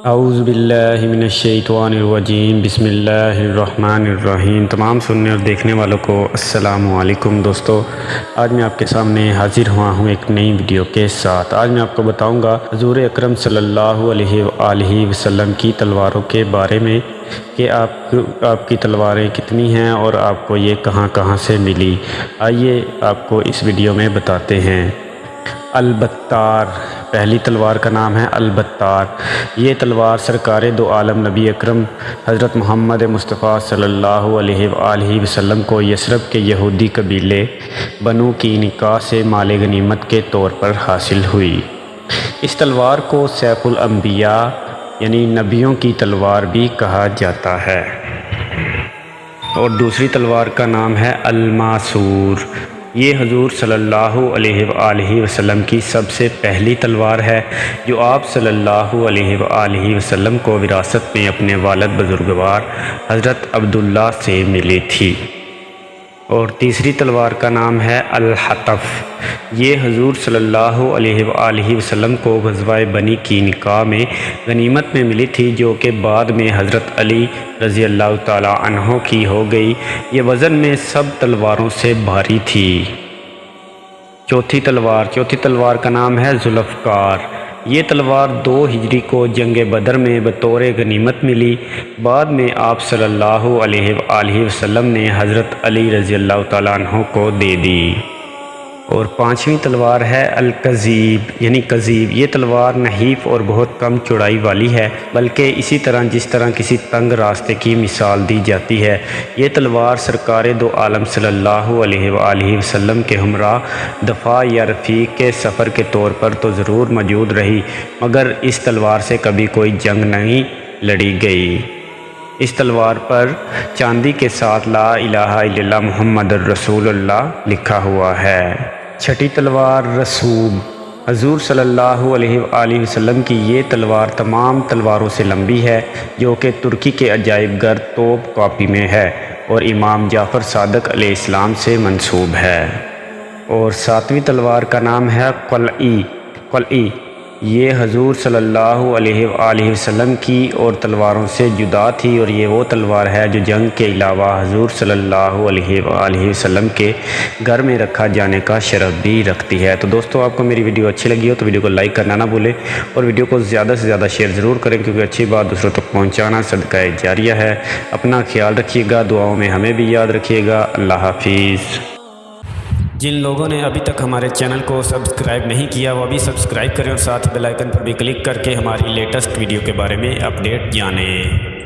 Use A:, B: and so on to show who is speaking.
A: اعوذ باللہ من الشیطان الرجیم، بسم اللہ الرحمن الرحیم۔ تمام سننے اور دیکھنے والوں کو السلام علیکم دوستو، آج میں آپ کے سامنے حاضر ہوا ہوں ایک نئی ویڈیو کے ساتھ۔ آج میں آپ کو بتاؤں گا حضور اکرم صلی اللہ علیہ وآلہ وسلم کی تلواروں کے بارے میں کہ آپ کی تلواریں کتنی ہیں اور آپ کو یہ کہاں کہاں سے ملی۔ آئیے آپ کو اس ویڈیو میں بتاتے ہیں۔ البتار، پہلی تلوار کا نام ہے البتار۔ یہ تلوار سرکار دو عالم نبی اکرم حضرت محمد مصطفیٰ صلی اللہ علیہ وآلہ وسلم کو یثرب کے یہودی قبیلے بنو قینقاع سے مال غنیمت کے طور پر حاصل ہوئی۔ اس تلوار کو سیف الانبیاء یعنی نبیوں کی تلوار بھی کہا جاتا ہے۔ اور دوسری تلوار کا نام ہے الماسور۔ یہ حضور صلی اللہ علیہ وآلہ وسلم کی سب سے پہلی تلوار ہے جو آپ صلی اللہ علیہ وآلہ وسلم کو وراثت میں اپنے والد بزرگوار حضرت عبداللہ سے ملی تھی۔ اور تیسری تلوار کا نام ہے الحطف۔ یہ حضور صلی اللہ علیہ وآلہ وسلم کو غزوہ بنی قینقاع میں غنیمت میں ملی تھی، جو کہ بعد میں حضرت علی رضی اللہ تعالیٰ عنہ کی ہو گئی۔ یہ وزن میں سب تلواروں سے بھاری تھی۔ چوتھی تلوار کا نام ہے ذوالفقار۔ یہ تلوار 2 ہجری کو جنگ بدر میں بطور غنیمت ملی، بعد میں آپ صلی اللہ علیہ وآلہ وسلم نے حضرت علی رضی اللہ تعالیٰ عنہ کو دے دی۔ اور پانچویں تلوار ہے القضیب یعنی قضیب۔ یہ تلوار نحیف اور بہت کم چوڑائی والی ہے، بلکہ اسی طرح جس طرح کسی تنگ راستے کی مثال دی جاتی ہے۔ یہ تلوار سرکار دو عالم صلی اللہ علیہ وآلہ وسلم کے ہمراہ دفاع یا رفیق کے سفر کے طور پر تو ضرور موجود رہی، مگر اس تلوار سے کبھی کوئی جنگ نہیں لڑی گئی۔ اس تلوار پر چاندی کے ساتھ لا الہ الا اللہ محمد الرسول اللہ لکھا ہوا ہے۔ چھٹی تلوار رسوب۔ حضور صلی اللہ علیہ وآلہ وسلم کی یہ تلوار تمام تلواروں سے لمبی ہے، جو کہ ترکی کے عجائب گھر توپ کاپی میں ہے اور امام جعفر صادق علیہ السلام سے منسوب ہے۔ اور ساتویں تلوار کا نام ہے قلعی۔ یہ حضور صلی اللہ علیہ وآلہ وسلم کی اور تلواروں سے جدا تھی، اور یہ وہ تلوار ہے جو جنگ کے علاوہ حضور صلی اللہ علیہ وآلہ وسلم کے گھر میں رکھا جانے کا شرف بھی رکھتی ہے۔ تو دوستو، آپ کو میری ویڈیو اچھی لگی ہو تو ویڈیو کو لائک کرنا نہ بھولیں، اور ویڈیو کو زیادہ سے زیادہ شیئر ضرور کریں، کیونکہ اچھی بات دوسروں تک پہنچانا صدقہ جاریہ ہے۔ اپنا خیال رکھیے گا، دعاؤں میں ہمیں بھی یاد رکھیے گا۔ اللہ حافظ۔ جن لوگوں نے ابھی تک ہمارے چینل کو سبسکرائب نہیں کیا وہ ابھی سبسکرائب کریں، اور ساتھ بیل آئیکن پر بھی کلک کر کے ہماری لیٹسٹ ویڈیو کے بارے میں اپڈیٹ جانیں۔